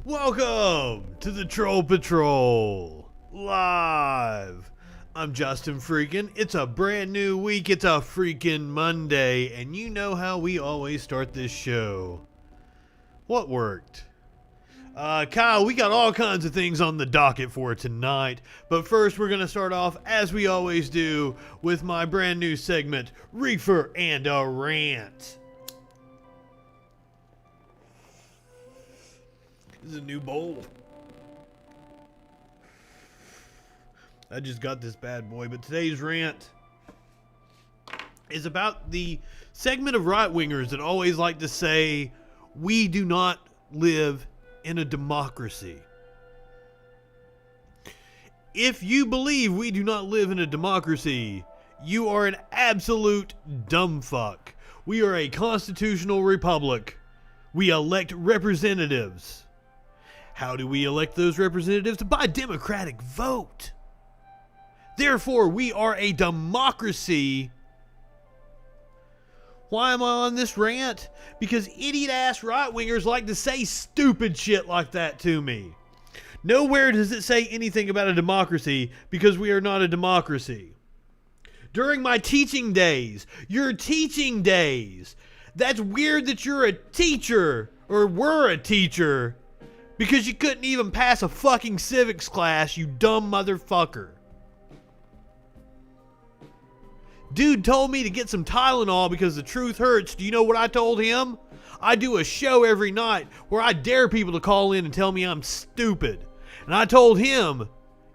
Welcome to the Troll Patrol Live. I'm Justin Freakin. It's a brand new week. It's a freaking Monday, and you know how we always start this show. What worked? Kyle, we got all kinds of things on the docket for tonight, but first we're going to start off, as we always do, with my brand new segment, Reefer and a Rant. This is a new bowl. I just got this bad boy, but today's rant is about the segment of right-wingers that always like to say, we do not live in a democracy. If you believe we do not live in a democracy, you are an absolute dumb fuck. We are a constitutional republic. We elect representatives. How do we elect those representatives? By democratic vote. Therefore, we are a democracy. Why am I on this rant? Because idiot-ass right-wingers like to say stupid shit like that to me. Nowhere does it say anything about a democracy because we are not a democracy. During my teaching days, your teaching days, that's weird that you're a teacher, or were a teacher, because you couldn't even pass a fucking civics class, you dumb motherfucker. Dude told me to get some Tylenol because the truth hurts. Do you know what I told him? I do a show every night where I dare people to call in and tell me I'm stupid. And I told him,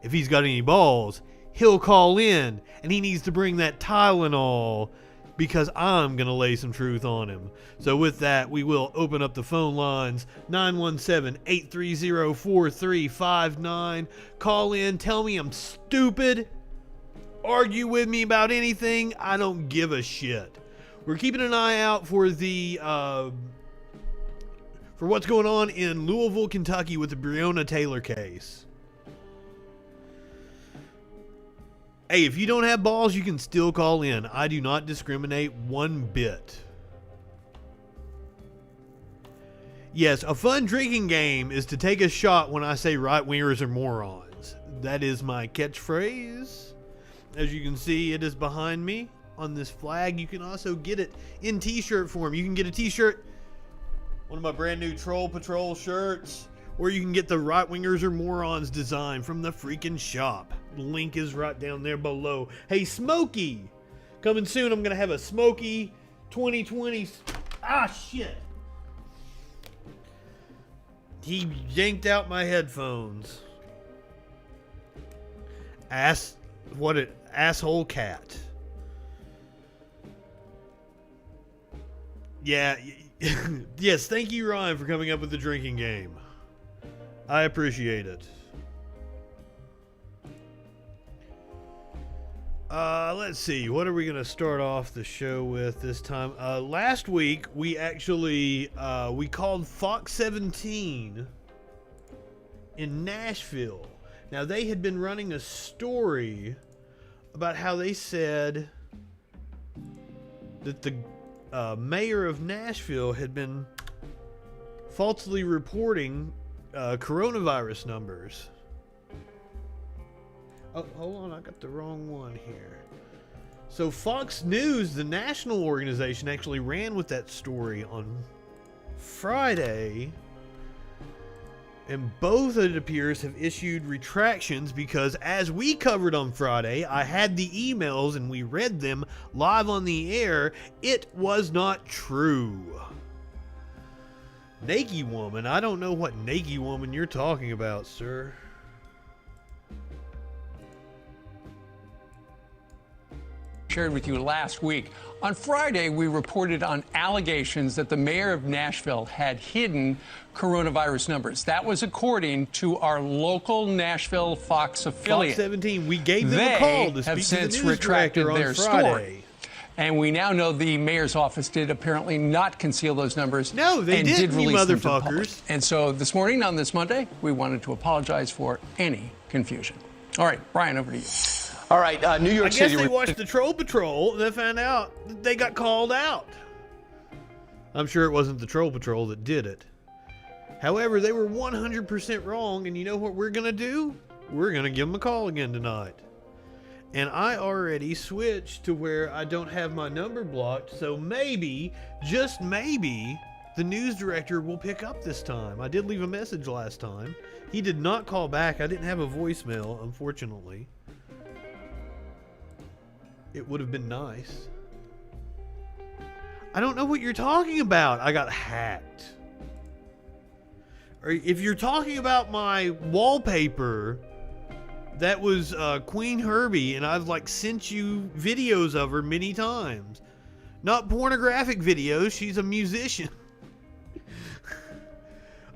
if he's got any balls, he'll call in and he needs to bring that Tylenol because I'm going to lay some truth on him. So with that, we will open up the phone lines, 917-830-4359. Call in, tell me I'm stupid. Argue with me about anything. I don't give a shit. We're keeping an eye out for the for what's going on in Louisville, Kentucky with the Breonna Taylor case. Hey, if you don't have balls, you can still call in. I do not discriminate one bit. Yes, a fun drinking game is to take a shot when I say right-wingers are morons. That is my catchphrase. As you can see, it is behind me on this flag. You can also get it in t-shirt form. You can get a t-shirt, one of my brand new Troll Patrol shirts, or you can get the Right-Wingers or Morons design from the freaking shop. Link is right down there below. Hey, Smokey! Coming soon, I'm going to have a Smokey 2020... Ah, shit! He yanked out my headphones. Asshole cat. Yeah. Yes, thank you, Ryan, for coming up with the drinking game. I appreciate it. Let's see. What are we going to start off the show with this time? Last week, we actually, we called Fox 17 in Nashville. Now, they had been running a story about how they said that the mayor of Nashville had been falsely reporting coronavirus numbers. Oh, hold on, I got the wrong one here. So Fox News, the national organization, actually ran with that story on Friday. And both, it appears, have issued retractions because, as we covered on Friday, I had the emails and we read them live on the air. It was not true. Naked woman? I don't know what naked woman you're talking about, sir. Shared with you last week. On Friday, we reported on allegations that the mayor of Nashville had hidden coronavirus numbers. That was according to our local Nashville Fox affiliate. Fox 17, we gave them a call to speak to the news director on Friday. And we now know the mayor's office did apparently not conceal those numbers. No, they didn't, you motherfuckers. And so this morning, on this Monday, we wanted to apologize for any confusion. All right, Brian, over to you. All right, New York City. I guess they watched the Troll Patrol and they found out that they got called out. I'm sure it wasn't the Troll Patrol that did it. However, they were 100% wrong, and you know what we're going to do? We're going to give them a call again tonight. And I already switched to where I don't have my number blocked, so maybe, just maybe, the news director will pick up this time. I did leave a message last time. He did not call back. I didn't have a voicemail, unfortunately. It would have been nice. I don't know what you're talking about. I got hacked. Or if you're talking about my wallpaper, that was Queen Herbie, and I've like sent you videos of her many times. Not pornographic videos. She's a musician.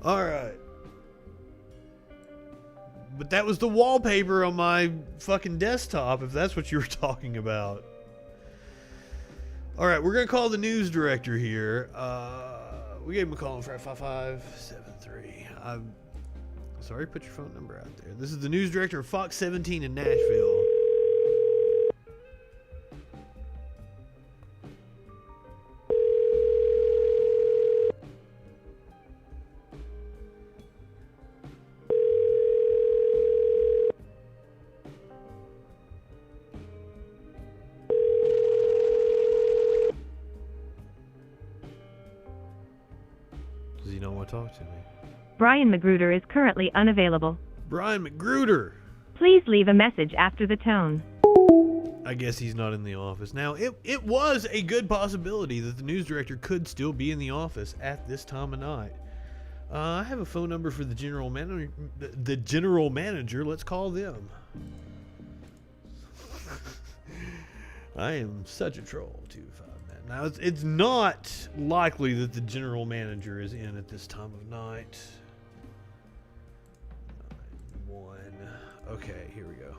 All right. But that was the wallpaper on my fucking desktop, if that's what you were talking about. All right, we're going to call the news director here. We gave him a call on 55573. Sorry, put your phone number out there. This is the news director of Fox 17 in Nashville. Does he not want to talk to me? Brian Magruder is currently unavailable. Brian Magruder! Please leave a message after the tone. I guess he's not in the office. Now, it was a good possibility that the news director could still be in the office at this time of night. I have a phone number for the general manager. The general manager. Let's call them. I am such a troll, 259. Now, it's not likely that the general manager is in at this time of night. 9-1. Okay, here we go.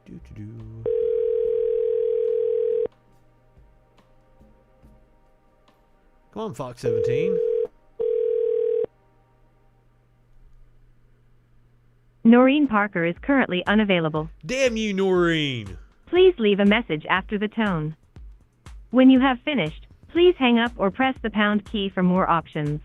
Do-do-do. Come on, Fox 17. Noreen Parker is currently unavailable. Damn you, Noreen! Please leave a message after the tone. When you have finished, please hang up or press the pound key for more options.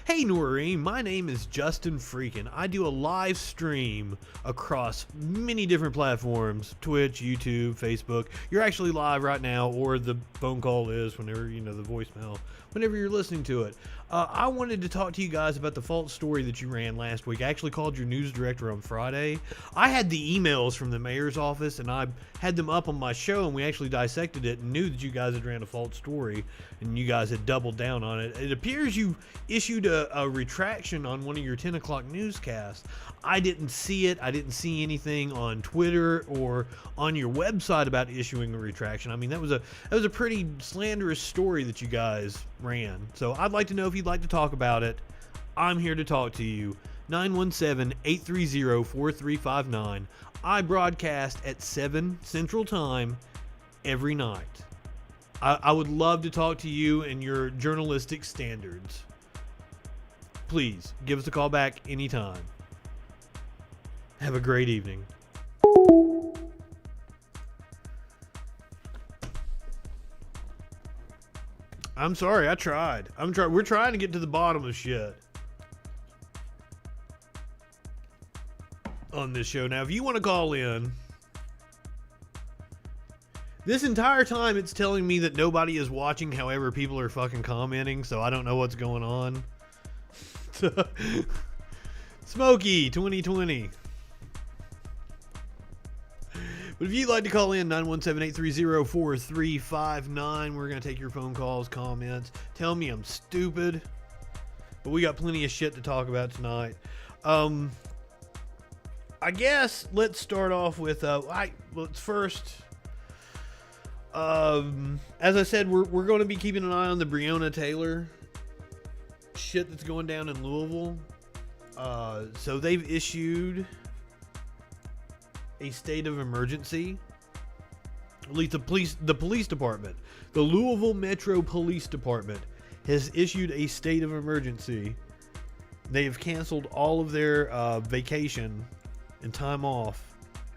Hey Noreen, my name is Justin Freakin. I do a live stream across many different platforms, Twitch, YouTube, Facebook. You're actually live right now, or the phone call is whenever, the voicemail, whenever you're listening to it. I wanted to talk to you guys about the false story that you ran last week. I actually called your news director on Friday. I had the emails from the mayor's office, and I had them up on my show, and we actually dissected it and knew that you guys had ran a false story, and you guys had doubled down on it. It appears you issued a retraction on one of your 10 o'clock newscasts. I didn't see it. I didn't see anything on Twitter or on your website about issuing a retraction. I mean, that was a pretty slanderous story that you guys ran. So I'd like to know if you'd like to talk about it. I'm here to talk to you. 917-830-4359. I broadcast at 7 Central Time every night. I would love to talk to you and your journalistic standards. Please, give us a call back anytime. Have a great evening. I'm sorry, I tried. We're trying to get to the bottom of shit on this show. Now, if you want to call in, this entire time it's telling me that nobody is watching, however, people are fucking commenting, so I don't know what's going on. Smokey 2020. But if you'd like to call in, 917-830-4359. We're going to take your phone calls, comments. Tell me I'm stupid. But we got plenty of shit to talk about tonight. I guess let's start off with, let's first, as I said, we're going to be keeping an eye on the Breonna Taylor shit that's going down in Louisville. So they've issued a state of emergency. At least the police department, the Louisville Metro Police Department, has issued a state of emergency They have canceled all of their vacation and time off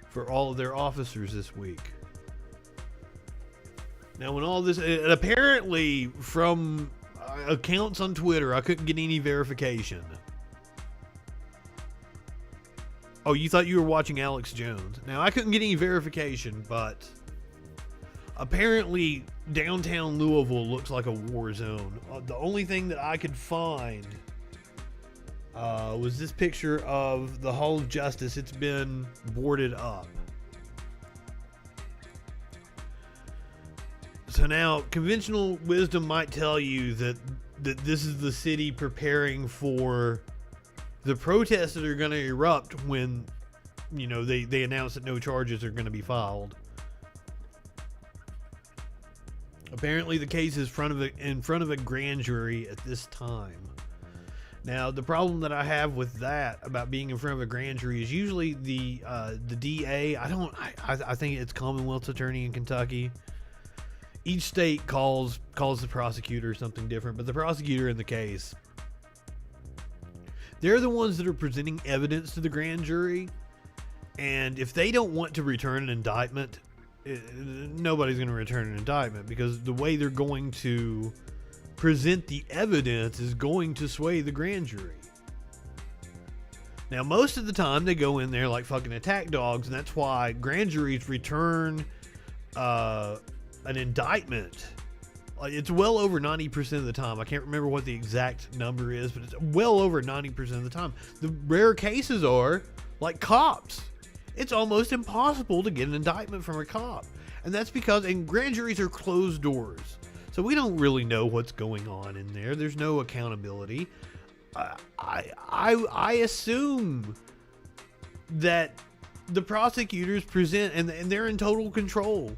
for all of their officers this week. Now, when all this, apparently from accounts on Twitter, I couldn't get any verification. Oh, you thought you were watching Alex Jones. Now, I couldn't get any verification, but apparently downtown Louisville looks like a war zone. The only thing that I could find was this picture of the Hall of Justice. It's been boarded up. So now, conventional wisdom might tell you that this is the city preparing for the protests that are going to erupt when, you know, they announce that no charges are going to be filed. Apparently, the case is in front of a grand jury at this time. Now, the problem that I have with that about being in front of a grand jury is usually the DA. I think it's Commonwealth's attorney in Kentucky. Each state calls the prosecutor something different, but the prosecutor in the case, they're the ones that are presenting evidence to the grand jury, and if they don't want to return an indictment, nobody's going to return an indictment, because the way they're going to present the evidence is going to sway the grand jury. Now, most of the time they go in there like fucking attack dogs, and that's why grand juries return an indictment. It's well over 90% of the time. I can't remember what the exact number is, but it's well over 90% of the time. The rare cases are like cops. It's almost impossible to get an indictment from a cop. And that's because, and grand juries are closed doors. So we don't really know what's going on in there. There's no accountability. I assume that the prosecutors present, and they're in total control.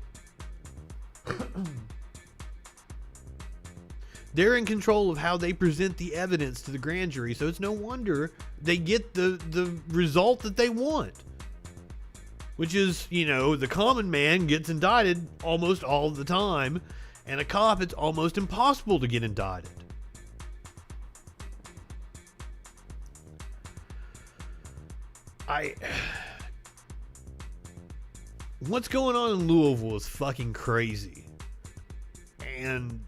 They're in control of how they present the evidence to the grand jury, so it's no wonder they get the result that they want. Which is, you know, the common man gets indicted almost all the time, and a cop, it's almost impossible to get indicted. What's going on in Louisville is fucking crazy. And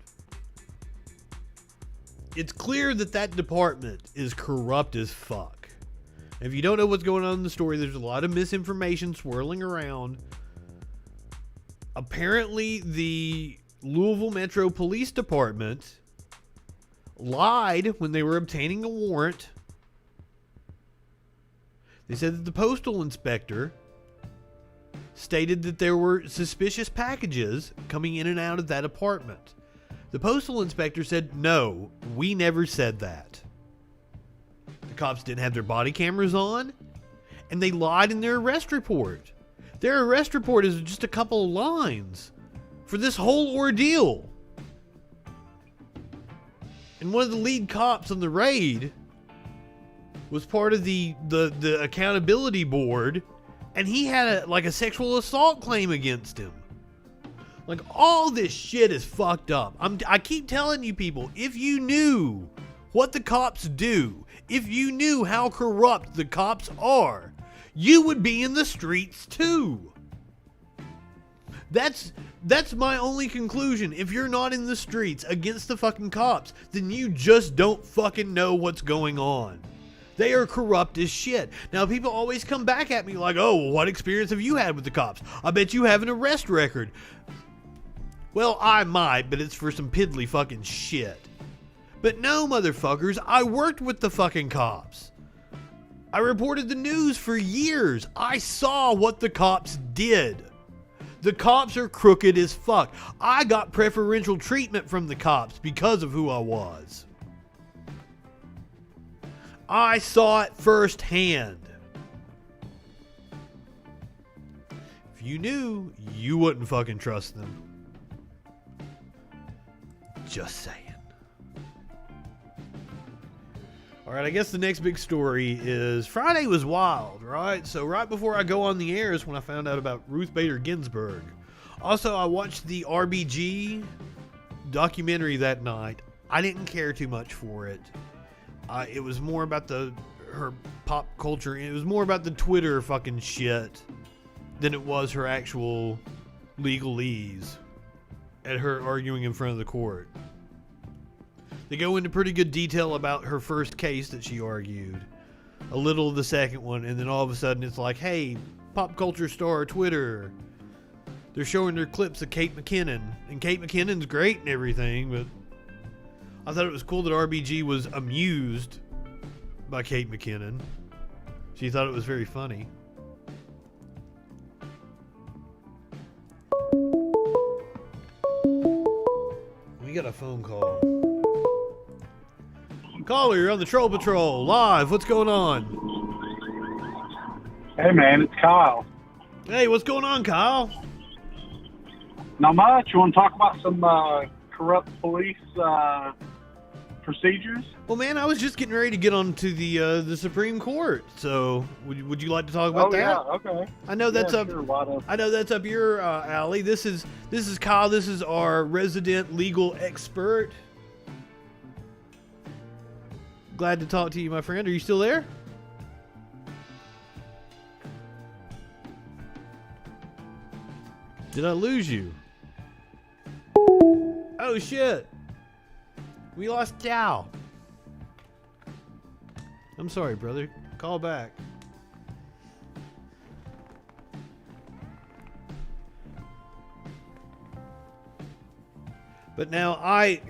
it's clear that department is corrupt as fuck. If you don't know what's going on in the story, there's a lot of misinformation swirling around. Apparently, the Louisville Metro Police Department lied when they were obtaining a warrant. They said that the postal inspector stated that there were suspicious packages coming in and out of that apartment. The postal inspector said, no, we never said that. The cops didn't have their body cameras on, and they lied in their arrest report. Their arrest report is just a couple of lines for this whole ordeal. And one of the lead cops on the raid was part of the accountability board, and he had a sexual assault claim against him. Like, all this shit is fucked up. I keep telling you people, if you knew what the cops do, if you knew how corrupt the cops are, you would be in the streets too. That's my only conclusion. If you're not in the streets against the fucking cops, then you just don't fucking know what's going on. They are corrupt as shit. Now, people always come back at me like, oh, well, what experience have you had with the cops? I bet you have an arrest record. Well, I might, but it's for some piddly fucking shit. But no, motherfuckers, I worked with the fucking cops. I reported the news for years. I saw what the cops did. The cops are crooked as fuck. I got preferential treatment from the cops because of who I was. I saw it firsthand. If you knew, you wouldn't fucking trust them. Just saying. Alright, I guess the next big story is Friday was wild, right? So right before I go on the air is when I found out about Ruth Bader Ginsburg. Also, I watched the RBG documentary that night. I didn't care too much for it. It was more about her pop culture. It was more about the Twitter fucking shit than it was her actual legalese at her arguing in front of the court. They go into pretty good detail about her first case that she argued, a little of the second one, and then all of a sudden it's like, hey, pop culture star Twitter. They're showing their clips of Kate McKinnon, and Kate McKinnon's great and everything, but I thought it was cool that RBG was amused by Kate McKinnon. She thought it was very funny. We got a phone call. Caller, you're on the Troll Patrol, live. What's going on? Hey, man, it's Kyle. Hey, what's going on, Kyle? Not much. You want to talk about some corrupt police procedures? Well, man, I was just getting ready to get on to the Supreme Court. So, would you like to talk about that? Yeah, okay. I know that's up. Sure, I know that's up your alley. This is Kyle. This is our resident legal expert. Glad to talk to you, my friend. Are you still there? Did I lose you? Oh shit. We lost Cal. I'm sorry, brother. Call back. But now I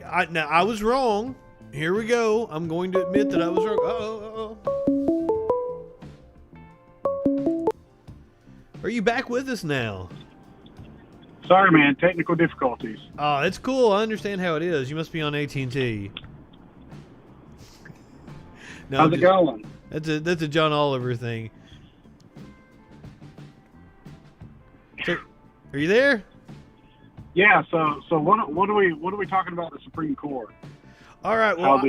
was wrong. Here we go. I'm going to admit that I was wrong. Are you back with us now? Sorry, man. Technical difficulties. Oh, it's cool. I understand how it is. You must be on AT&T. No, How's it going? That's a John Oliver thing. So, are you there? Yeah. So what are we talking about the Supreme Court? All right. Well,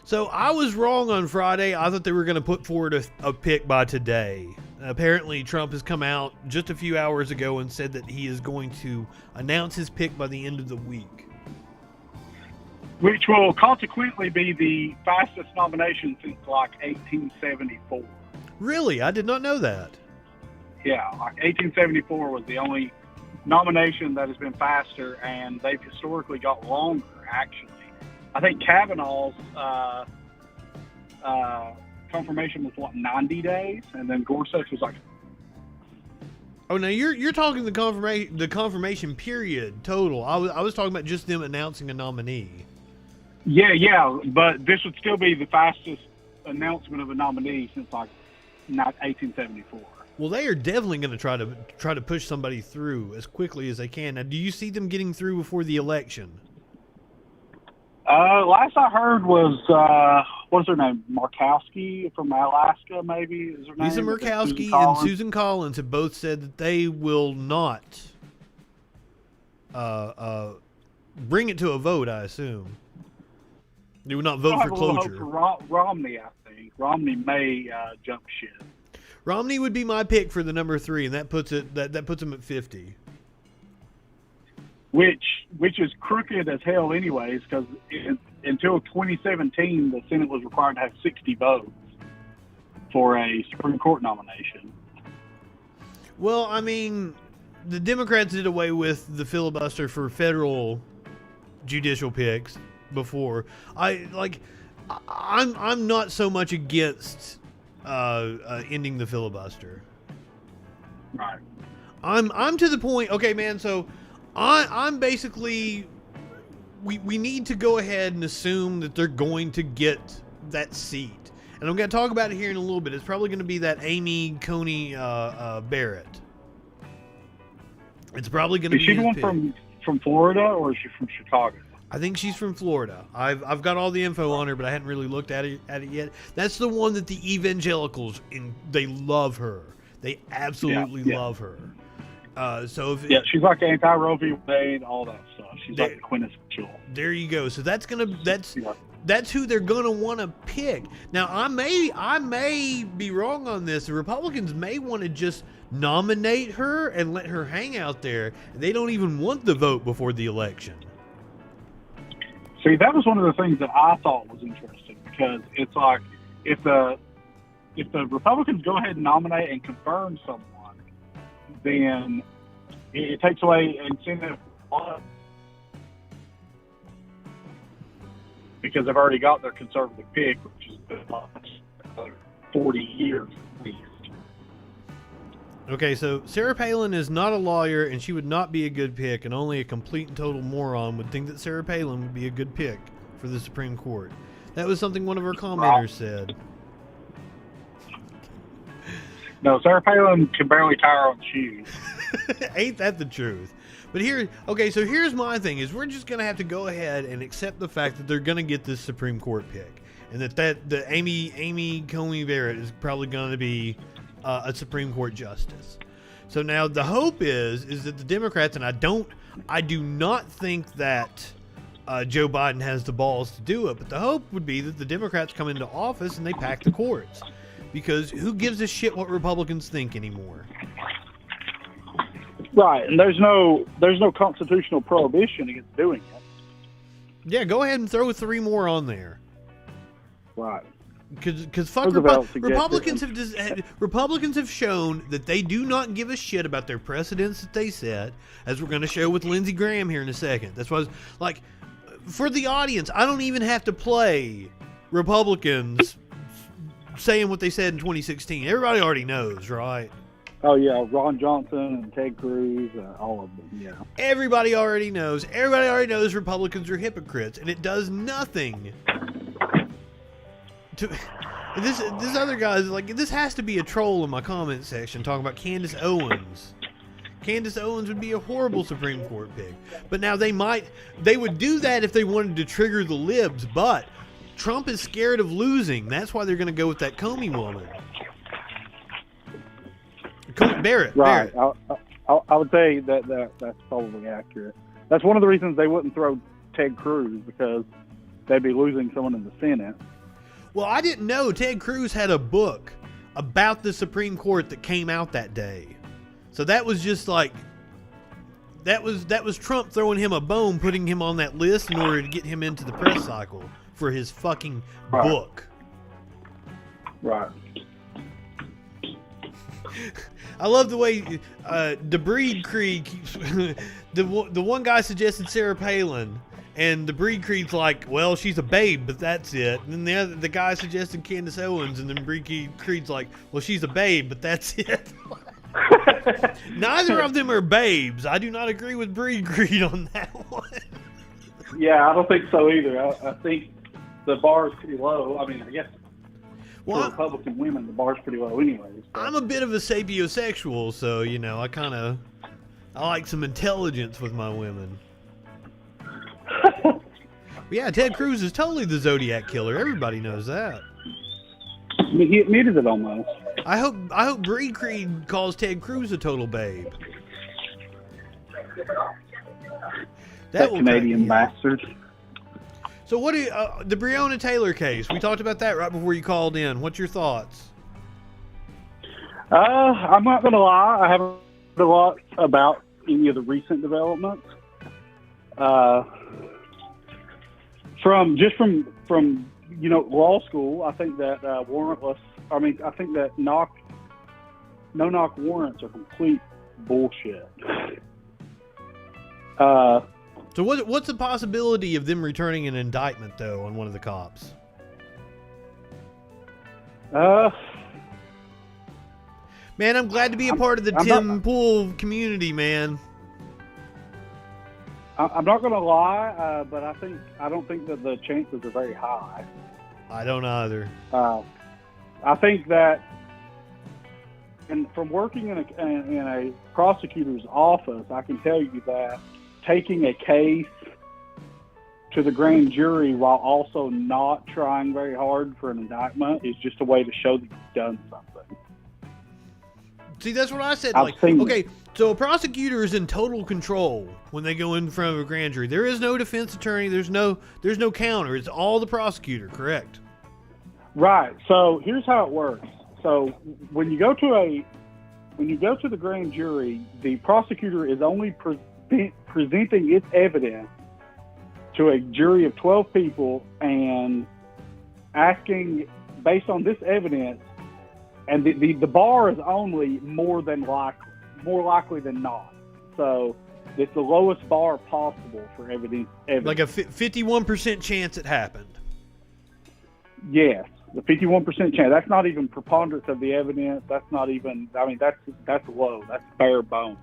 So I was wrong on Friday. I thought they were going to put forward a pick by today. Apparently, Trump has come out just a few hours ago and said that he is going to announce his pick by the end of the week. Which will consequently be the fastest nomination since like 1874. Really? I did not know that. Yeah, like 1874 was the only nomination that has been faster, and they've historically got longer, actually. I think Kavanaugh's confirmation was, 90 days? And then Gorsuch was like... Oh, now you're talking the confirmation period total. I was talking about just them announcing a nominee. Yeah, but this would still be the fastest announcement of a nominee since, 1874. Well, they are definitely going to try to push somebody through as quickly as they can. Now, do you see them getting through before the election? Last I heard was, what's her name? Murkowski from Alaska, maybe? Is her name? Lisa Murkowski and Susan Collins have both said that they will not bring it to a vote, I assume. They will not vote for cloture. For Romney, I think. Romney may jump ship. Romney would be my pick for the number 3, and that puts him at 50. Which is crooked as hell anyways, because until 2017, the Senate was required to have 60 votes for a Supreme Court nomination. Well, I mean, the Democrats did away with the filibuster for federal judicial picks before. I'm not so much against ending the filibuster. Right. I'm to the point. Okay, man. So I'm basically we need to go ahead and assume that they're going to get that seat, and I'm going to talk about it here in a little bit. It's probably going to be that Amy Coney Barrett. It's probably going to be. Is she the one from Florida, or is she from Chicago? I think she's from Florida. I've got all the info on her, but I hadn't really looked at it yet. That's the one that the evangelicals they love her. They absolutely love her. She's like anti-Roe v. Wade, all that stuff. She's like the quintessential. There you go. So that's who they're gonna want to pick. Now I may be wrong on this. The Republicans may want to just nominate her and let her hang out there. They don't even want the vote before the election. See, that was one of the things that I thought was interesting, because it's like if the Republicans go ahead and nominate and confirm someone, then it takes away incentive because they've already got their conservative pick, which has been like 40 years at least. Okay, so Sarah Palin is not a lawyer, and she would not be a good pick, and only a complete and total moron would think that Sarah Palin would be a good pick for the Supreme Court. That was something one of our commenters said. No, Sarah Palin can barely tie her own shoes. Ain't that the truth? But so here's my thing, is we're just going to have to go ahead and accept the fact that they're going to get this Supreme Court pick, and that Amy Coney Barrett is probably going to be a Supreme Court justice. So now the hope is that the Democrats, and I do not think that Joe Biden has the balls to do it, but the hope would be that the Democrats come into office and they pack the courts, because who gives a shit what Republicans think anymore? Right, and there's no constitutional prohibition against doing it. Yeah, go ahead and throw 3 more on there. Right. Because fuck Republicans have shown that they do not give a shit about their precedents that they set, as we're going to show with Lindsay Graham here in a second. That's why, like, for the audience, I don't even have to play Republicans saying what they said in 2016. Everybody already knows, right? Oh yeah, Ron Johnson and Ted Cruz, all of them. Yeah. Everybody already knows. Everybody already knows Republicans are hypocrites, and it does nothing. This other guy's like, this has to be a troll in my comment section talking about Candace Owens. Candace Owens would be a horrible Supreme Court pick. But now they would do that if they wanted to trigger the libs, but Trump is scared of losing. That's why they're going to go with that Coney woman. Barrett. Right. Barrett. I would say that's probably accurate. That's one of the reasons they wouldn't throw Ted Cruz, because they'd be losing someone in the Senate. Well, I didn't know Ted Cruz had a book about the Supreme Court that came out that day. So that was just like, that was Trump throwing him a bone, putting him on that list in order to get him into the press cycle for his fucking book. Right. I love the way DeBreed Creed keeps the one guy suggested Sarah Palin. And the Breed Creed's like, well, she's a babe, but that's it. And then the guy suggested Candace Owens, and then Breed Creed's like, well, she's a babe, but that's it. Neither of them are babes. I do not agree with Breed Creed on that one. Yeah, I don't think so either. I think the bar is pretty low. I mean, I guess for Republican women, the bar's pretty low anyways. So. I'm a bit of a sapiosexual, so, I like some intelligence with my women. Yeah, Ted Cruz is totally the Zodiac killer. Everybody knows that. He admitted it almost. I hope Breed Creed calls Ted Cruz a total babe. That Canadian bastard. So what do you, the Breonna Taylor case? We talked about that right before you called in. What's your thoughts? I'm not going to lie. I haven't heard a lot about any of the recent developments. From law school, I think that warrantless. I mean, I think that no knock warrants are complete bullshit. So what's the possibility of them returning an indictment though on one of the cops? Man, I'm glad to be a part of the Tim Pool community, man. I'm not going to lie, but I don't think that the chances are very high. I don't either. I think that, and from working in a prosecutor's office, I can tell you that taking a case to the grand jury while also not trying very hard for an indictment is just a way to show that you've done something. See, that's what I said. Okay, so a prosecutor is in total control when they go in front of a grand jury. There is no defense attorney. There's no counter. It's all the prosecutor. Correct. Right. So here's how it works. So when you go to the grand jury, the prosecutor is only presenting its evidence to a jury of 12 people, and asking, based on this evidence, and the bar is only more likely than not. So it's the lowest bar possible for evidence. Like a 51% chance it happened. Yes, the 51% chance. That's not even preponderance of the evidence. That's not even. I mean, that's low. That's bare bones.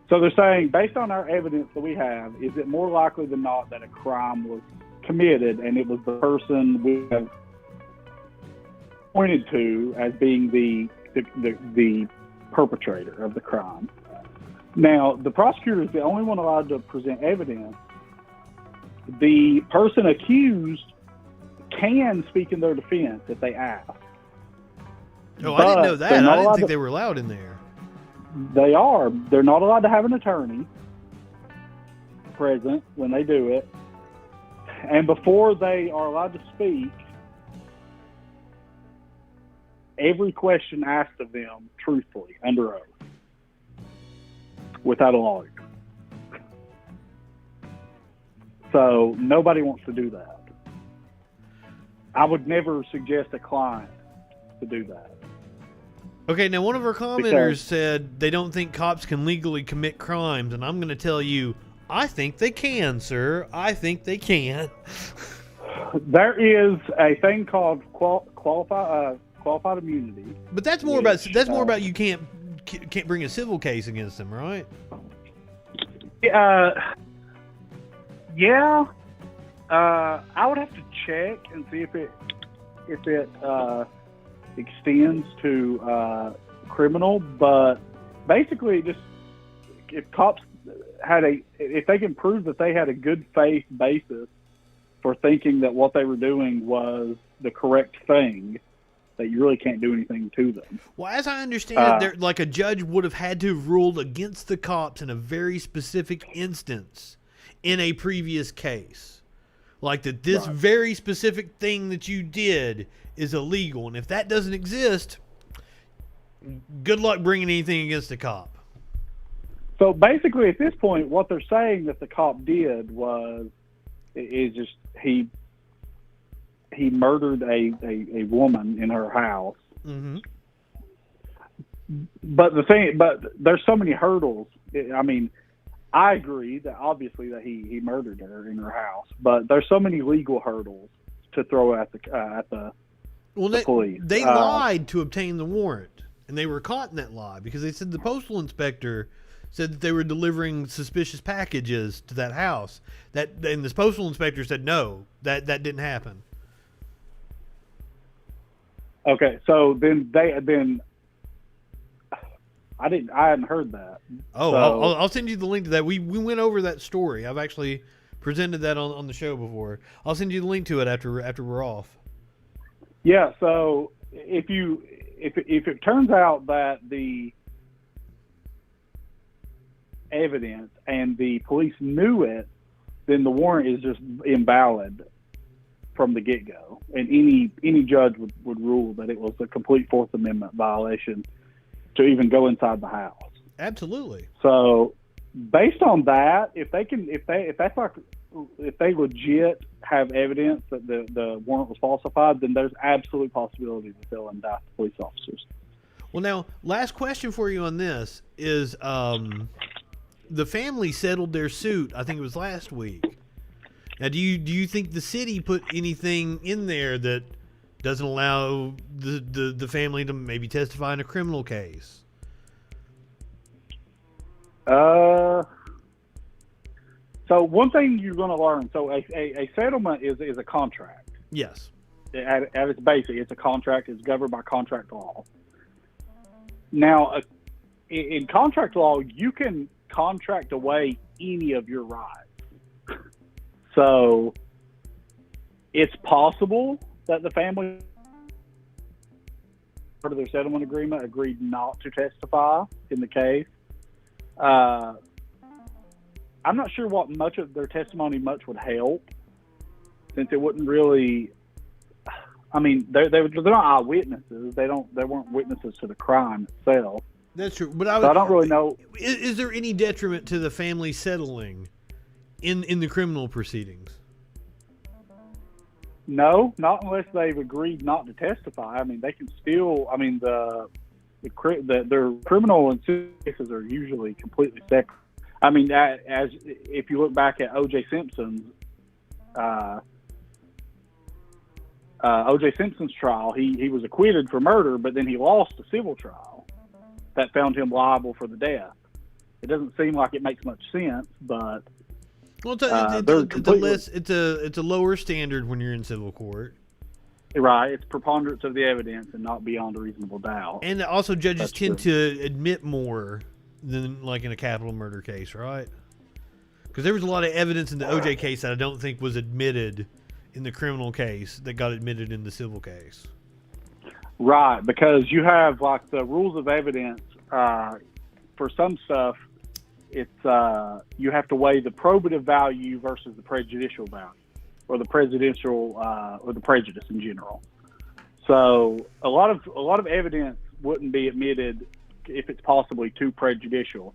So they're saying, based on our evidence that we have, is it more likely than not that a crime was committed and it was the person we have pointed to as being the perpetrator of the crime? Now, the prosecutor is the only one allowed to present evidence. The person accused can speak in their defense if they ask. Oh, I didn't know that. I didn't think they were allowed in there. They are. They're not allowed to have an attorney present when they do it. And before they are allowed to speak, every question asked of them truthfully, under oath, without a lawyer. So nobody wants to do that. I would never suggest a client to do that. Okay, now one of our commenters said they don't think cops can legally commit crimes, and I'm going to tell you, I think they can, sir. I think they can. There is a thing called qualified immunity. But that's more about you can't bring a civil case against them, right? Yeah. I would have to check and see if it extends to criminal, but basically, just if cops if they can prove that they had a good faith basis for thinking that what they were doing was the correct thing, that you really can't do anything to them. Well, as I understand it, like a judge would have had to have ruled against the cops in a very specific instance in a previous case. Like that this very specific thing that you did is illegal. And if that doesn't exist, good luck bringing anything against a cop. So basically at this point, what they're saying that the cop did is just he murdered a woman in her house. Mm-hmm. But there's so many hurdles. I mean, I agree that obviously that he murdered her in her house, but there's so many legal hurdles to throw at the police. They lied to obtain the warrant, and they were caught in that lie because they said the postal inspector said that they were delivering suspicious packages to that house. And this postal inspector said no, that didn't happen. Okay, so then I hadn't heard that. Oh, so, I'll send you the link to that. We went over that story. I've actually presented that on the show before. I'll send you the link to it after we're off. Yeah. So if it turns out that the evidence and the police knew it, then the warrant is just invalid from the get-go, and any judge would rule that it was a complete Fourth Amendment violation to even go inside the house. Absolutely. So based on that, if they legit have evidence that the warrant was falsified, then there's absolute possibility that they'll indict the police officers. Well, now, last question for you on this is the family settled their suit, I think it was last week. Now, do you think the city put anything in there that doesn't allow the family to maybe testify in a criminal case? So one thing you're going to learn, so a settlement is a contract. Yes. At its basic, it's a contract. It's governed by contract law. Now, in contract law, you can contract away any of your rights. So it's possible that the family, part of their settlement agreement, agreed not to testify in the case. I'm not sure what much of their testimony would help, since it wouldn't really. I mean, they're not eyewitnesses. They weren't witnesses to the crime itself. That's true, but I don't really know. Is there any detriment to the family settling in the criminal proceedings? No, not unless they've agreed not to testify. I mean, they can still. I mean, their criminal and civil cases are usually completely separate. I mean, as if you look back at O.J. Simpson's trial, he was acquitted for murder, but then he lost a civil trial that found him liable for the death. It doesn't seem like it makes much sense, but well, it's a lower standard when you're in civil court. Right, it's preponderance of the evidence and not beyond a reasonable doubt. And also, judges tend to admit more than like in a capital murder case, right? Because there was a lot of evidence in the O.J. case that I don't think was admitted in the criminal case that got admitted in the civil case. Right, because you have like the rules of evidence for some stuff. It's you have to weigh the probative value versus the prejudicial value, or the presidential or the prejudice in general. So a lot of evidence wouldn't be admitted if it's possibly too prejudicial,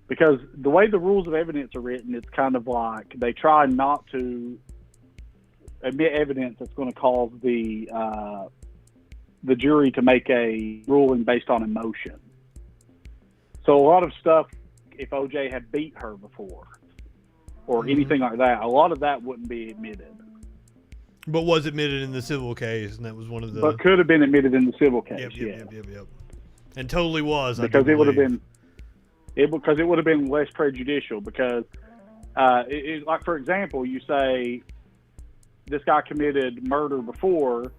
because the way the rules of evidence are written, it's kind of like they try not to admit evidence that's going to cause the jury to make a ruling based on emotion. So a lot of stuff, if OJ had beat her before or anything like that, a lot of that wouldn't be admitted. But was admitted in the civil case, and that was one of the... But could have been admitted in the civil case, Yep. And totally was, because it would have been... because it would have been less prejudicial, because, like, for example, you say this guy committed murder before,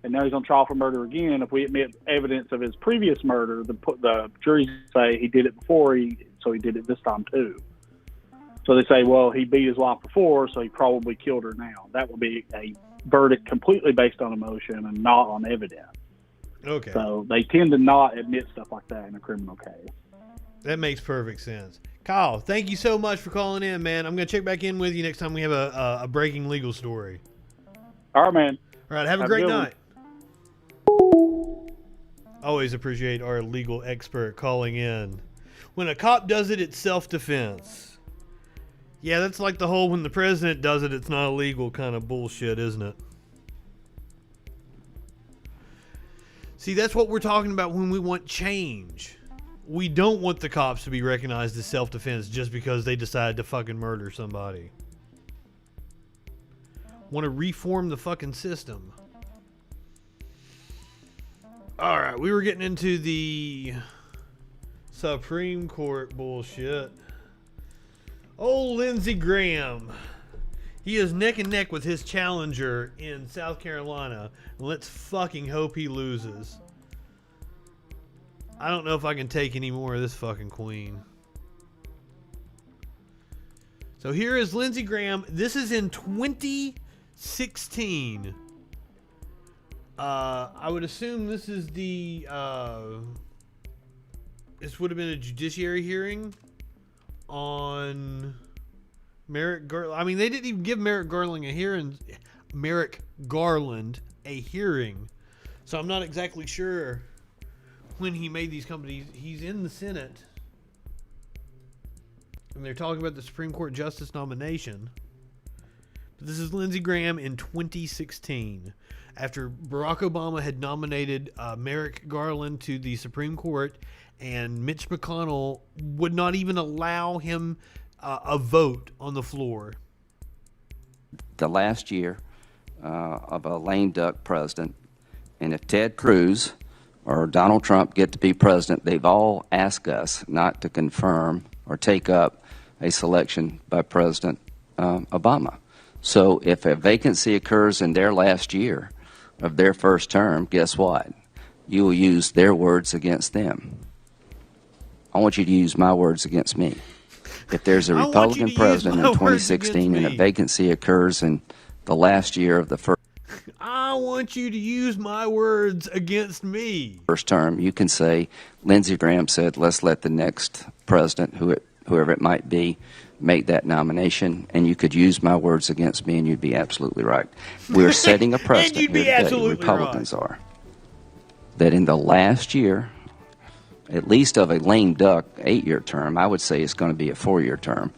and now he's on trial for murder again. If we admit evidence of his previous murder, the jury say he did it before, so he did it this time too. So they say, well, he beat his wife before, so he probably killed her now. That would be a verdict completely based on emotion and not on evidence. Okay. So they tend to not admit stuff like that in a criminal case. That makes perfect sense. Kyle, thank you so much for calling in, man. I'm going to check back in with you next time we have a breaking legal story. All right, man. All right, have a great night. Always appreciate our legal expert calling in. When a cop does it, it's self-defense. Yeah, that's like the whole when the president does it, it's not illegal kind of bullshit, isn't it? See, that's what we're talking about when we want change. We don't want the cops to be recognized as self-defense just because they decide to fucking murder somebody. Want to reform the fucking system. Alright, we were getting into the Supreme Court bullshit. Old Lindsey Graham. He is neck and neck with his challenger in South Carolina. Let's fucking hope he loses. I don't know if I can take any more of this fucking queen. So here is Lindsey Graham. This is in 2016. I would assume this is the this would have been a judiciary hearing on Merrick Garland. I mean, they didn't even give Merrick Garland a hearing. So I'm not exactly sure when he made these companies. He's in the Senate, and they're talking about the Supreme Court justice nomination. But this is Lindsey Graham in 2016. After Barack Obama had nominated Merrick Garland to the Supreme Court, and Mitch McConnell would not even allow him a vote on the floor. The last year of a lame duck president, and if Ted Cruz or Donald Trump get to be president, they've all asked us not to confirm or take up a selection by President Obama. So if a vacancy occurs in their last year of their first term, guess what? You will use their words against them. I want you to use my words against me. If there's a Republican president in 2016 and a vacancy occurs in the last year of the I want you to use my words against me. First term, you can say, Lindsey Graham said, let's let the next president, whoever it might be, make that nomination, and you could use my words against me, and you'd be absolutely right. We're setting a precedent here today, Republicans are, that in the last year, at least of a lame duck 8-year term, I would say it's going to be a 4-year term,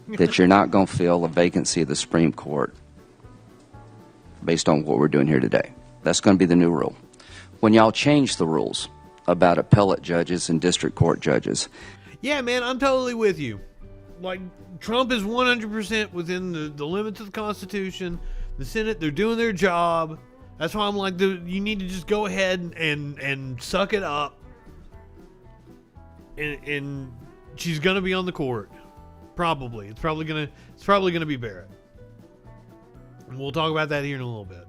that you're not going to fill a vacancy of the Supreme Court based on what we're doing here today. That's going to be the new rule. When y'all change the rules about appellate judges and district court judges. Yeah, man, I'm totally with you. Like, Trump is 100% within the limits of the Constitution. The Senate, they're doing their job. That's why I'm like, you need to just go ahead and suck it up. And she's gonna be on the court. Probably. It's probably gonna be Barrett. And we'll talk about that here in a little bit.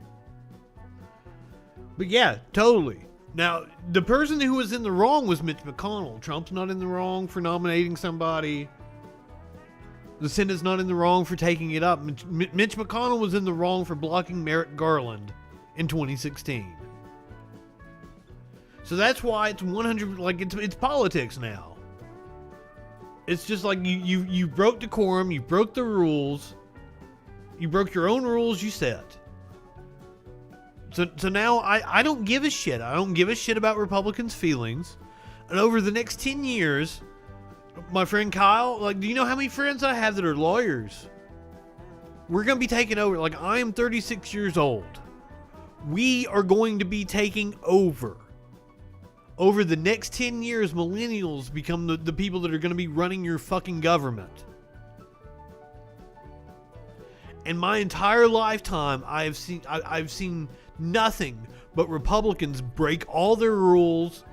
But yeah, totally. Now, the person who was in the wrong was Mitch McConnell. Trump's not in the wrong for nominating somebody. The Senate's not in the wrong for taking it up. Mitch McConnell was in the wrong for blocking Merrick Garland in 2016. So that's why it's 100, like, it's politics now. It's just like you broke decorum, you broke the rules, you broke your own rules you set. So now I don't give a shit. I don't give a shit about Republicans' feelings. And over the next 10 years, my friend Kyle, like, do you know how many friends I have that are lawyers? We're going to be taking over. Like, I am 36 years old. We are going to be taking over. Over the next 10 years, millennials become the people that are going to be running your fucking government. In my entire lifetime, I've seen nothing but Republicans break all their rules,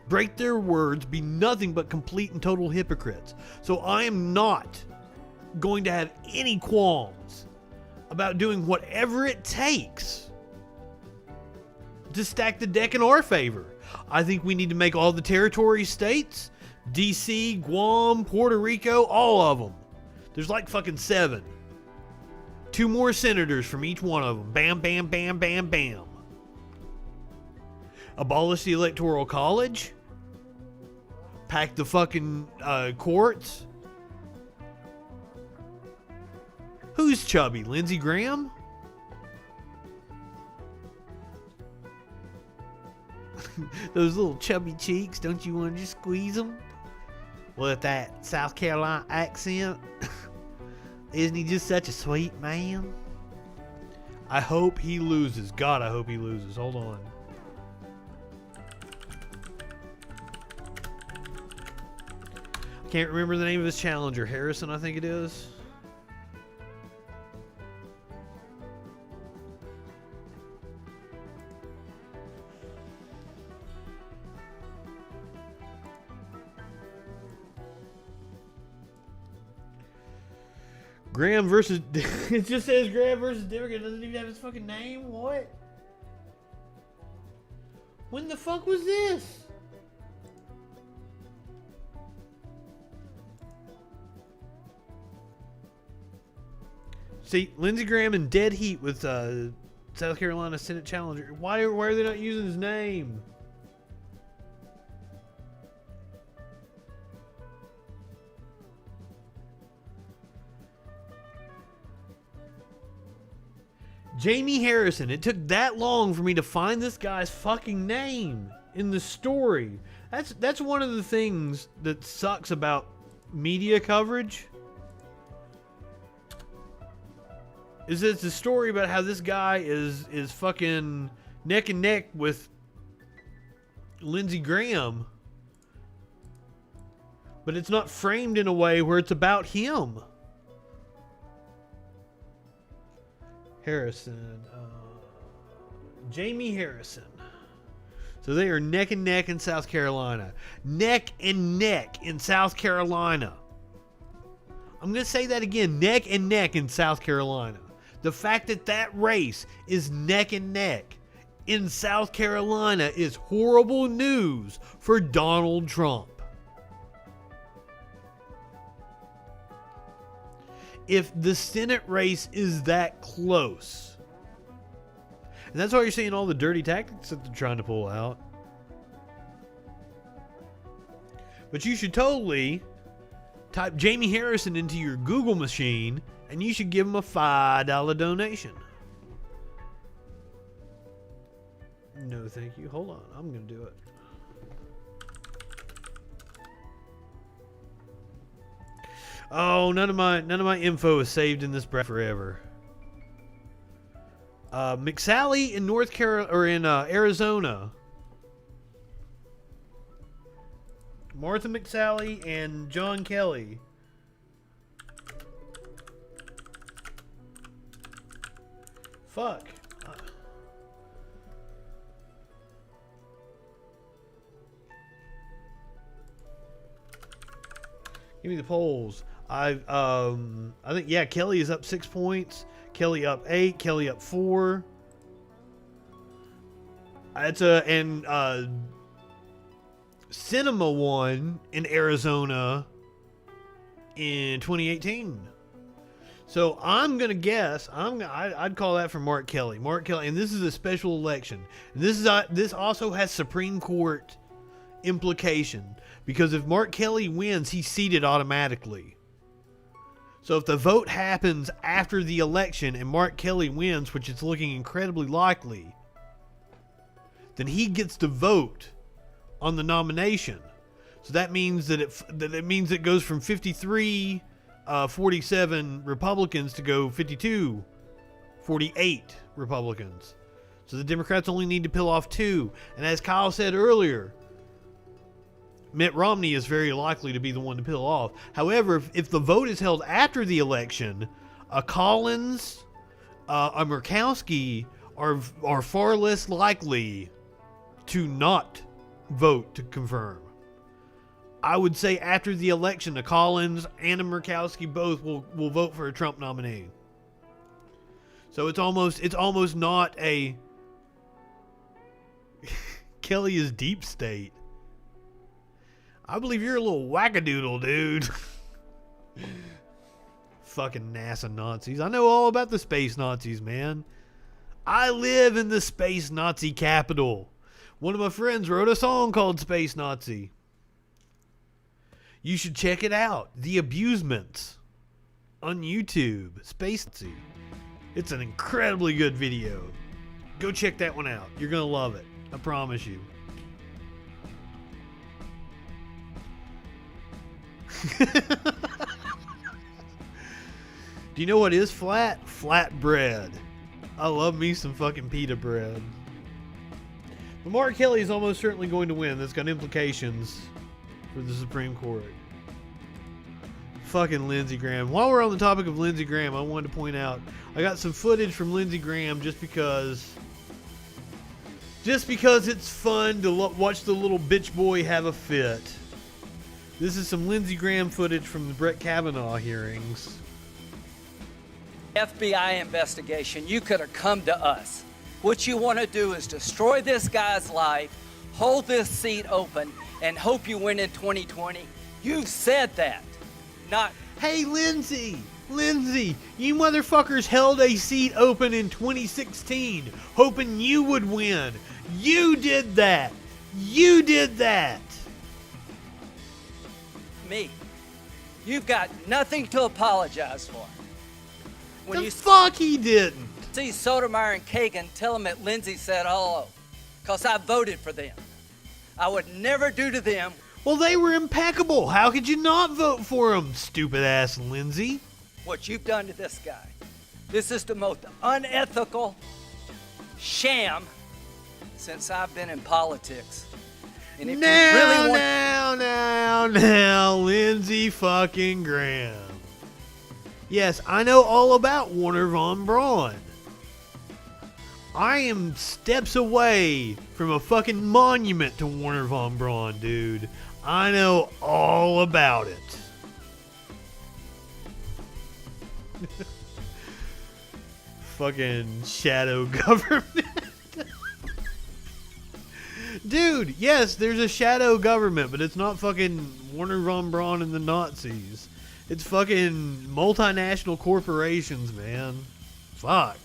break their words, be nothing but complete and total hypocrites. So I am not going to have any qualms about doing whatever it takes to stack the deck in our favor. I think we need to make all the territory states, DC, Guam, Puerto Rico, all of them. There's like fucking 7. 2 more senators from each one of them. Bam, bam, bam, bam, bam. Abolish the Electoral College. Pack the fucking courts. Who's chubby? Lindsay Graham? Those little chubby cheeks, don't you want to just squeeze them? With that South Carolina accent? Isn't he just such a sweet man? I hope he loses. God, I hope he loses. Hold on. I can't remember the name of his challenger. Harrison, I think it is. Graham versus... It just says Graham versus Democrat. It doesn't even have his fucking name. What? When the fuck was this? See, Lindsey Graham in dead heat with South Carolina Senate challenger. Why are they not using his name? Jamie Harrison. It took that long for me to find this guy's fucking name in the story. That's one of the things that sucks about media coverage. Is it's a story about how this guy is fucking neck and neck with Lindsey Graham, but it's not framed in a way where it's about him. Harrison, Jamie Harrison. So they are neck and neck in South Carolina. Neck and neck in South Carolina. I'm going to say that again. Neck and neck in South Carolina. The fact that that race is neck and neck in South Carolina is horrible news for Donald Trump. If the Senate race is that close. And that's why you're seeing all the dirty tactics that they're trying to pull out. But you should totally type Jamie Harrison into your Google machine and you should give him a $5 donation. No, thank you. Hold on. I'm going to do it. Oh, none of my info is saved in this breath forever. McSally in North Carolina or in Arizona. Martha McSally and John Kelly. Fuck. Give me the polls. I think Kelly is up 6 points. Kelly up 8. Kelly up 4. Cinema won in Arizona in 2018. So I'm gonna guess. I'd call that for Mark Kelly. Mark Kelly, and this is a special election. And this also has Supreme Court implication, because if Mark Kelly wins, he's seated automatically. So if the vote happens after the election and Mark Kelly wins, which is looking incredibly likely, then he gets to vote on the nomination. So that means that it goes from 53 47 Republicans to go 52 48 Republicans. So the Democrats only need to peel off 2. And as Kyle said earlier, Mitt Romney is very likely to be the one to peel off. However, if the vote is held after the election, a Collins, a Murkowski are far less likely to not vote to confirm. I would say after the election, a Collins and a Murkowski both will vote for a Trump nominee. So it's almost not a Kelly is deep state. I believe you're a little wackadoodle, dude. Fucking NASA Nazis. I know all about the space Nazis, man. I live in the space Nazi capital. One of my friends wrote a song called Space Nazi. You should check it out. The Abusements on YouTube. Space Nazi. It's an incredibly good video. Go check that one out. You're going to love it. I promise you. Do you know what is flat? Flat bread. I love me some fucking pita bread. But Mark Kelly is almost certainly going to win. That's got implications for the Supreme Court. Fucking Lindsay Graham. While we're on the topic of Lindsay Graham, I wanted to point out I got some footage from Lindsay Graham just because it's fun to watch the little bitch boy have a fit. This is some Lindsey Graham footage from the Brett Kavanaugh hearings. FBI investigation, you could have come to us. What you want to do is destroy this guy's life, hold this seat open, and hope you win in 2020. You've said that. Not, hey, Lindsay, you motherfuckers held a seat open in 2016, hoping you would win. You did that. me. You've got nothing to apologize for. When fuck he didn't. See Sotomayor and Kagan, tell them that Lindsay said hello, because I voted for them. I would never do to them. Well, they were impeccable. How could you not vote for them, stupid ass Lindsay? What you've done to this guy. This is the most unethical sham since I've been in politics. And if you really want... Now, Lindsay fucking Graham. Yes, I know all about Warner Von Braun. I am steps away from a fucking monument to Warner Von Braun, dude. I know all about it. Fucking shadow government. Dude, yes, there's a shadow government, but it's not fucking Warner Von Braun and the Nazis. It's fucking multinational corporations, man. Fuck.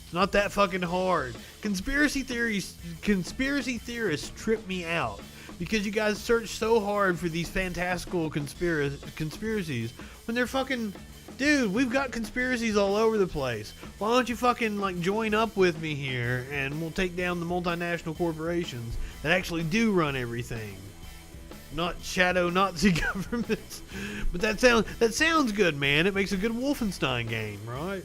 It's not that fucking hard. Conspiracy theorists trip me out because you guys search so hard for these fantastical conspiracies when they're fucking... Dude, we've got conspiracies all over the place. Why don't you fucking join up with me here and we'll take down the multinational corporations that actually do run everything. Not shadow Nazi governments. But that sounds good, man. It makes a good Wolfenstein game, right?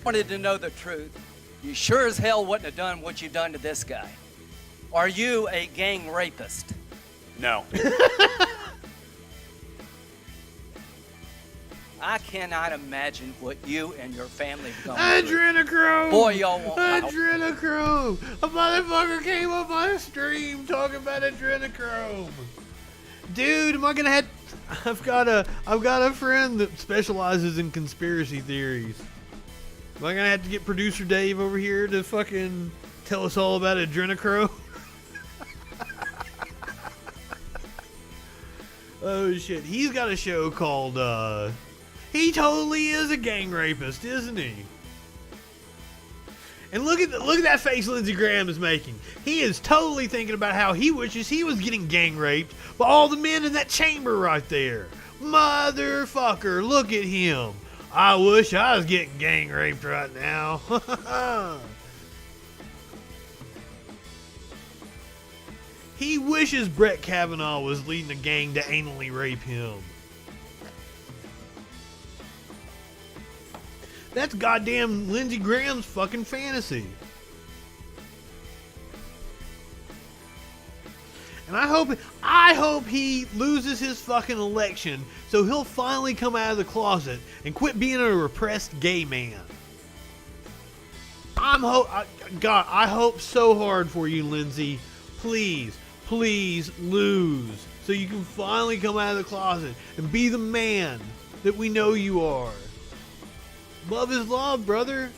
Wanted to know the truth. You sure as hell wouldn't have done what you done to this guy. Are you a gang rapist? No. I cannot imagine what you and your family have gone through. Adrenochrome! Boy, y'all won't know. Adrenochrome! A motherfucker came up on a stream talking about adrenochrome. Dude, am I gonna have... I've got a friend that specializes in conspiracy theories. Am I gonna have to get producer Dave over here to fucking tell us all about adrenochrome? Oh shit, he's got a show called He Totally Is a Gang Rapist, isn't he? And look at that face Lindsey Graham is making. He is totally thinking about how he wishes he was getting gang raped by all the men in that chamber right there. Motherfucker, look at him. I wish I was getting gang raped right now. He wishes Brett Kavanaugh was leading a gang to anally rape him. That's goddamn Lindsey Graham's fucking fantasy. And I hope he loses his fucking election so he'll finally come out of the closet and quit being a repressed gay man. God, I hope so hard for you, Lindsey. Please lose so you can finally come out of the closet and be the man that we know you are. Love is love, brother.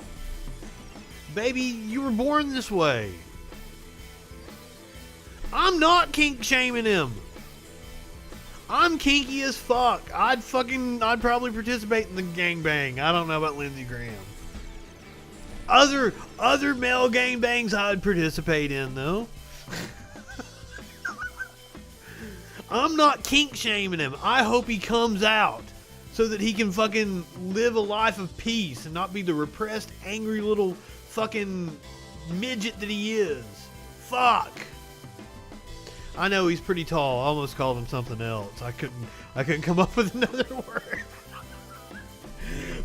Baby, you were born this way. I'm not kink shaming him. I'm kinky as fuck. I'd probably participate in the gangbang. I don't know about Lindsey Graham. Other male gangbangs I'd participate in though. I'm not kink shaming him. I hope he comes out so that he can fucking live a life of peace and not be the repressed, angry little fucking midget that he is. Fuck. I know he's pretty tall. I almost called him something else. I couldn't come up with another word.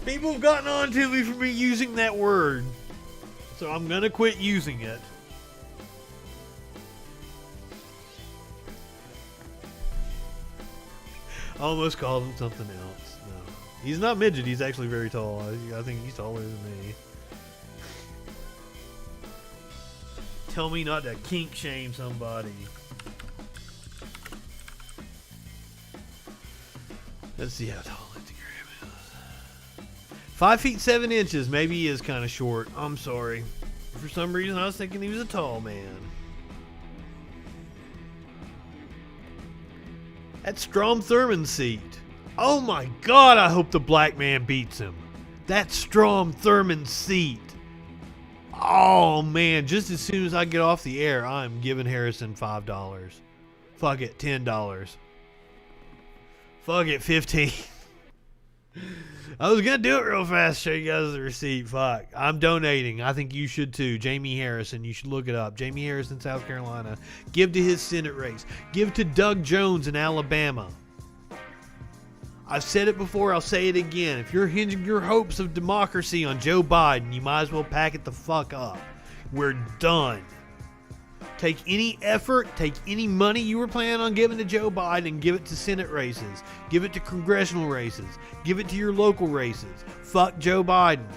People have gotten on to me for me using that word. So I'm gonna quit using it. I almost called him something else. No. He's not midget. He's actually very tall. I think he's taller than me. Tell me not to kink shame somebody. Let's see how tall Lindsey Graham is. 5 feet 7 inches. Maybe he is kind of short. I'm sorry. For some reason, I was thinking he was a tall man. That's Strom Thurmond's seat. Oh my God, I hope the black man beats him. That's Strom Thurmond's seat. Oh man, just as soon as I get off the air, I'm giving Harrison $5. Fuck it, $10. Fuck it, 15. I was gonna do it real fast, show you guys the receipt. Fuck. I'm donating. I think you should too. Jamie Harrison, you should look it up. Jamie Harrison, South Carolina. Give to his Senate race. Give to Doug Jones in Alabama. I've said it before, I'll say it again. If you're hinging your hopes of democracy on Joe Biden, you might as well pack it the fuck up. We're done. Take any effort, take any money you were planning on giving to Joe Biden and give it to Senate races. Give it to congressional races. Give it to your local races. Fuck Joe Biden.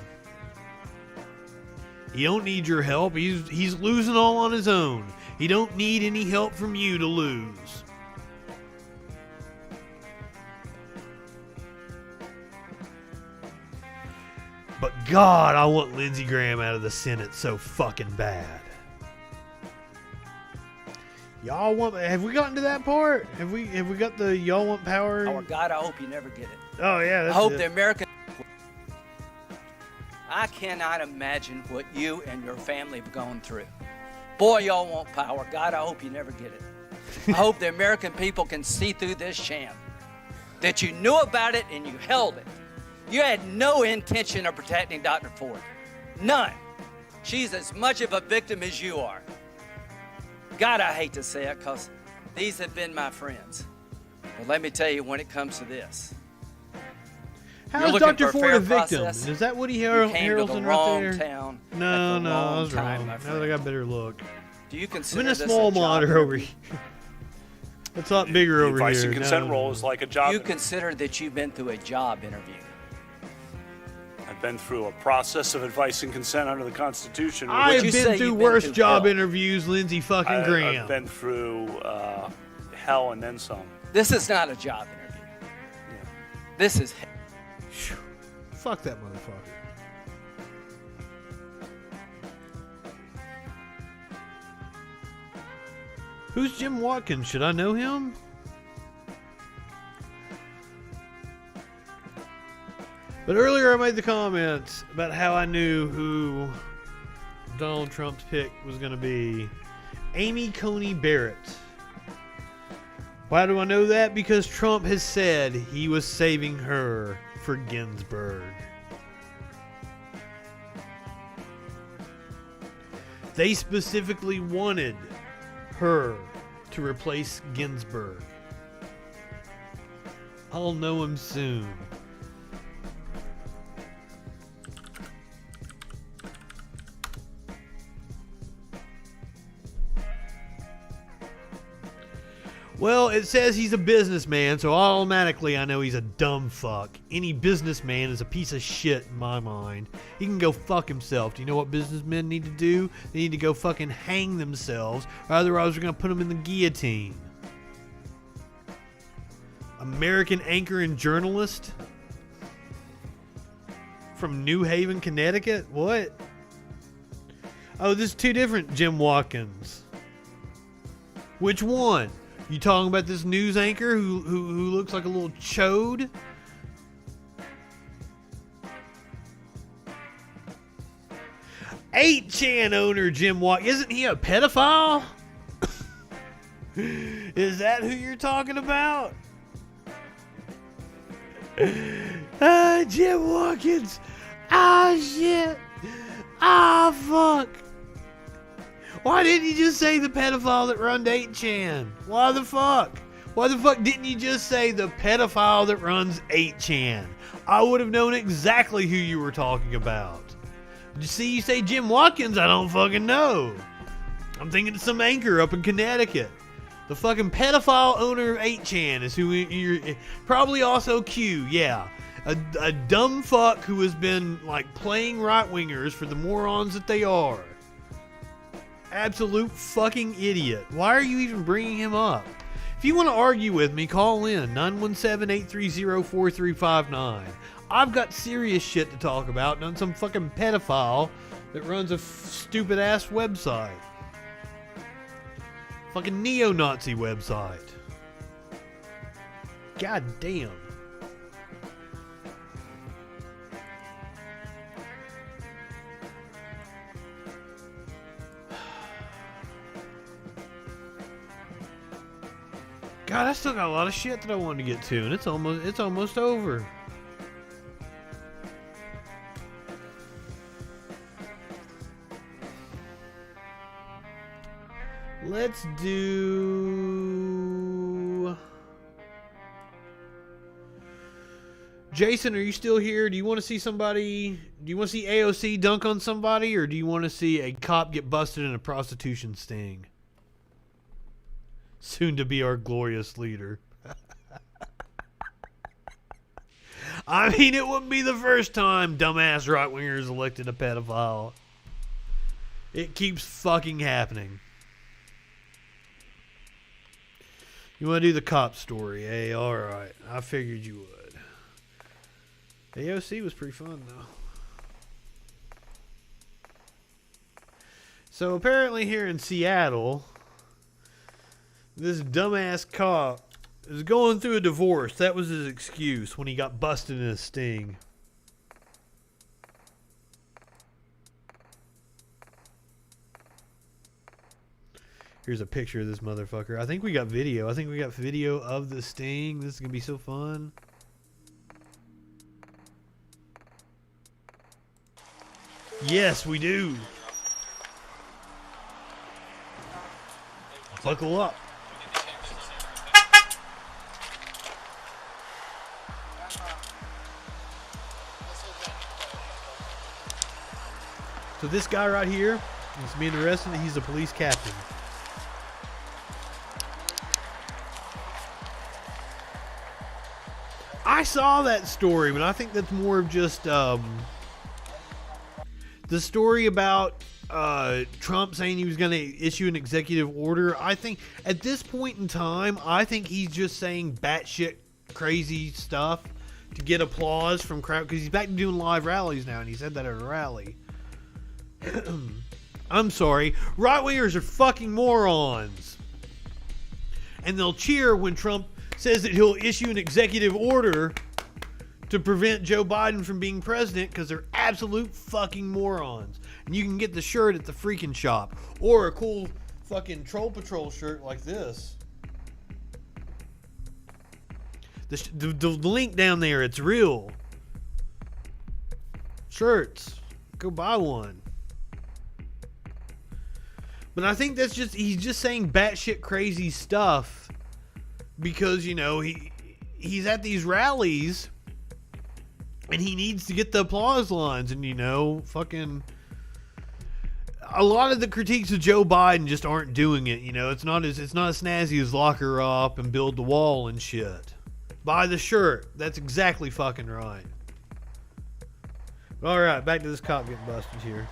He don't need your help. He's losing all on his own. He don't need any help from you to lose. But God, I want Lindsey Graham out of the Senate so fucking bad. Y'all want? Have we gotten to that part? Have we got the y'all want power? Oh God, I hope you never get it. Oh yeah, that's I hope it. the American. I cannot imagine what you and your family have gone through. Boy, y'all want power. God, I hope you never get it. I hope the American people can see through this sham. That you knew about it and you held it. You had no intention of protecting Dr. Ford. None. She's as much of a victim as you are. God, I hate to say it because these have been my friends. But let me tell you, when it comes to this. How's looking Dr. for a Ford fair a victim? process? Is that Woody You came to the Harrelson right wrong there? town No, at the no, I wrong was time, wrong. my Now that I friend. got a better look. Do you I'm consider in a this small job monitor over interview? here. It's a lot bigger The over advice here. and consent No, role no. is like a job. You consider that you've been through a job interview. I've been through a process of advice and consent under the Constitution. I have you say been through you've been worse through job hell? interviews, Lindsay fucking Graham. I've been through hell and then some. This is not a job interview. Yeah. This is Fuck that motherfucker. Who's Jim Watkins? Should I know him? But earlier I made the comments about how I knew who Donald Trump's pick was going to be. Amy Coney Barrett. Why do I know that? Because Trump has said he was saving her for Ginsburg. They specifically wanted her to replace Ginsburg. I'll know him soon. Well, it says he's a businessman, so automatically I know he's a dumb fuck. Any businessman is a piece of shit in my mind. He can go fuck himself. Do you know what businessmen need to do? They need to go fucking hang themselves, or otherwise we're going to put them in the guillotine. American anchor and journalist from New Haven, Connecticut? What? Oh, there's two different Jim Watkins. Which one? You talking about this news anchor who looks like a little chode? Chan owner Jim Watkins. Isn't he a pedophile? Is that who you're talking about? Jim Watkins. Ah, shit. Ah, fuck. Why didn't you just say the pedophile that runs 8chan? Why the fuck? Why the fuck didn't you just say the pedophile that runs 8chan? I would have known exactly who you were talking about. You see, you say Jim Watkins, I don't fucking know. I'm thinking of some anchor up in Connecticut. The fucking pedophile owner of 8chan is who you're... Probably also Q, yeah. A dumb fuck who has been, like, playing right-wingers for the morons that they are. Absolute fucking idiot. Why are you even bringing him up? If you want to argue with me, call in 917-830-4359. I've got serious shit to talk about, not some fucking pedophile that runs a stupid ass website. Fucking neo-Nazi website. God damn. God, I still got a lot of shit that I wanted to get to, and it's almost over. Let's do... Jason, are you still here? Do you want to see somebody... Do you want to see AOC dunk on somebody, or do you want to see a cop get busted in a prostitution sting? Soon to be our glorious leader. I mean, it wouldn't be the first time dumbass right-wingers elected a pedophile. It keeps fucking happening. You want to do the cop story, eh? Alright. I figured you would. AOC was pretty fun, though. So, apparently here in Seattle, this dumbass cop is going through a divorce. That was his excuse when he got busted in a sting. Here's a picture of this motherfucker. I think we got video. I think we got video of the sting. This is going to be so fun. Yes, we do. Buckle up. So this guy right here is being arrested. He's a police captain. I saw that story, but I think that's more of just the story about Trump saying he was going to issue an executive order. I think at this point in time, I think he's just saying batshit crazy stuff to get applause from crowd, because he's back to doing live rallies now, and he said that at a rally. I'm sorry, right-wingers are fucking morons, and they'll cheer when Trump says that he'll issue an executive order to prevent Joe Biden from being president, because they're absolute fucking morons. And you can get the shirt at the freaking shop, or a cool fucking Troll Patrol shirt like this. The link down there, it's real. Shirts. Go buy one. But I think that's just, he's just saying batshit crazy stuff because, you know, he's at these rallies and he needs to get the applause lines, and, you know, fucking a lot of the critiques of Joe Biden just aren't doing it. You know, it's not as snazzy as lock her up and build the wall and shit. Buy the shirt. That's exactly fucking right. All right, back to this cop getting busted here.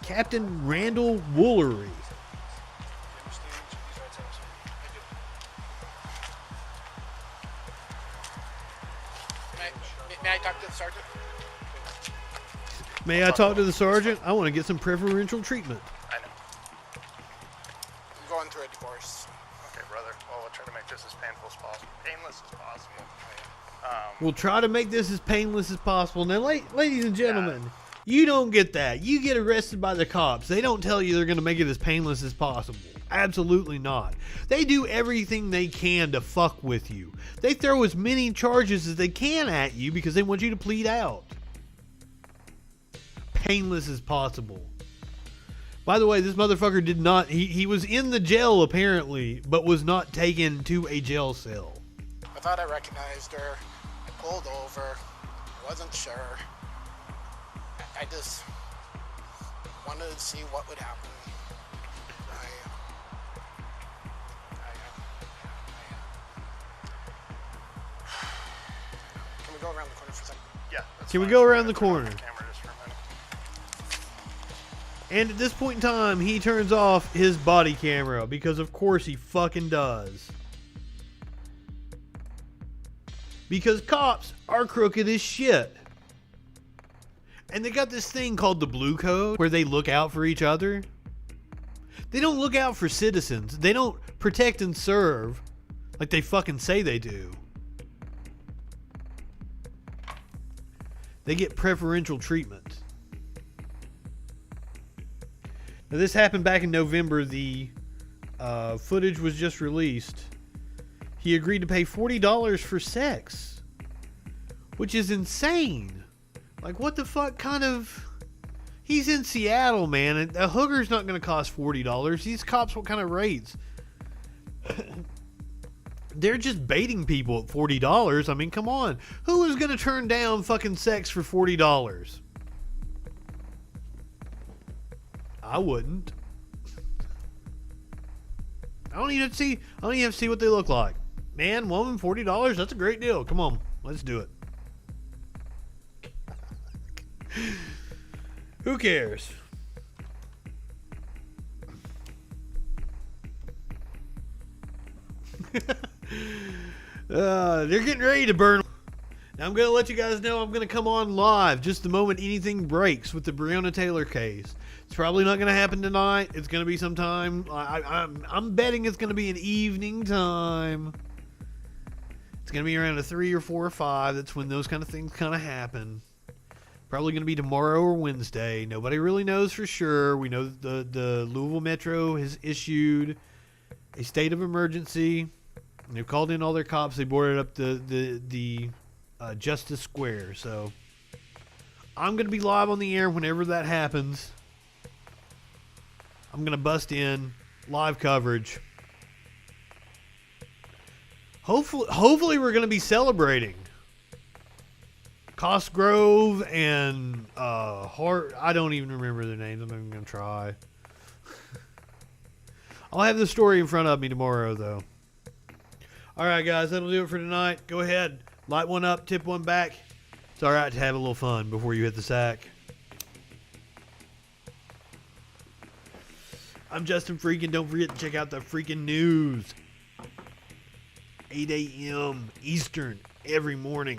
Captain Randall Woolery. May I talk to the sergeant? May I talk to the sergeant? I want to get some preferential treatment. I know. I'm going through a divorce. Okay, brother. Well, we'll try to make this as painful as possible. Painless as possible. We'll try to make this as painless as possible. Now, ladies and gentlemen, you don't get that. You get arrested by the cops. They don't tell you they're going to make it as painless as possible. Absolutely not. They do everything they can to fuck with you. They throw as many charges as they can at you because they want you to plead out. Painless as possible. By the way, this motherfucker did not, he was in the jail apparently, but was not taken to a jail cell. I thought I recognized her. I pulled over. I wasn't sure. I just wanted to see what would happen. Can we go around the corner for a second? Yeah. Can we go around the corner? And at this point in time, he turns off his body camera because of course he fucking does. Because cops are crooked as shit. And they got this thing called the Blue Code where they look out for each other. They don't look out for citizens. They don't protect and serve like they fucking say they do. They get preferential treatment. Now, this happened back in November. The footage was just released. He agreed to pay $40 for sex, which is insane. Like, what the fuck kind of... He's in Seattle, man. And a hooker's not going to cost $40. These cops, what kind of rates? They're just baiting people at $40. I mean, come on. Who is going to turn down fucking sex for $40? I wouldn't. I don't even have to see what they look like. Man, woman, $40, that's a great deal. Come on, let's do it. Who cares? They're getting ready to burn. Now, I'm going to let you guys know I'm going to come on live just the moment anything breaks with the Breonna Taylor case. It's probably not going to happen tonight. It's going to be sometime. I'm betting it's going to be an evening time. It's going to be around a 3 or 4 or 5. That's when those kind of things kind of happen. Probably going to be tomorrow or Wednesday. Nobody really knows for sure. We know that the Louisville Metro has issued a state of emergency. They've called in all their cops. They boarded up the Justice Square. So I'm going to be live on the air whenever that happens. I'm going to bust in live coverage. Hopefully we're going to be celebrating. Cosgrove and Hart. I don't even remember their names. I'm not even going to try. I'll have the story in front of me tomorrow, though. All right, guys, that'll do it for tonight. Go ahead, light one up, tip one back. It's all right to have a little fun before you hit the sack. I'm Justin Freakin. Don't forget to check out the Freakin' News. 8 a.m. Eastern every morning.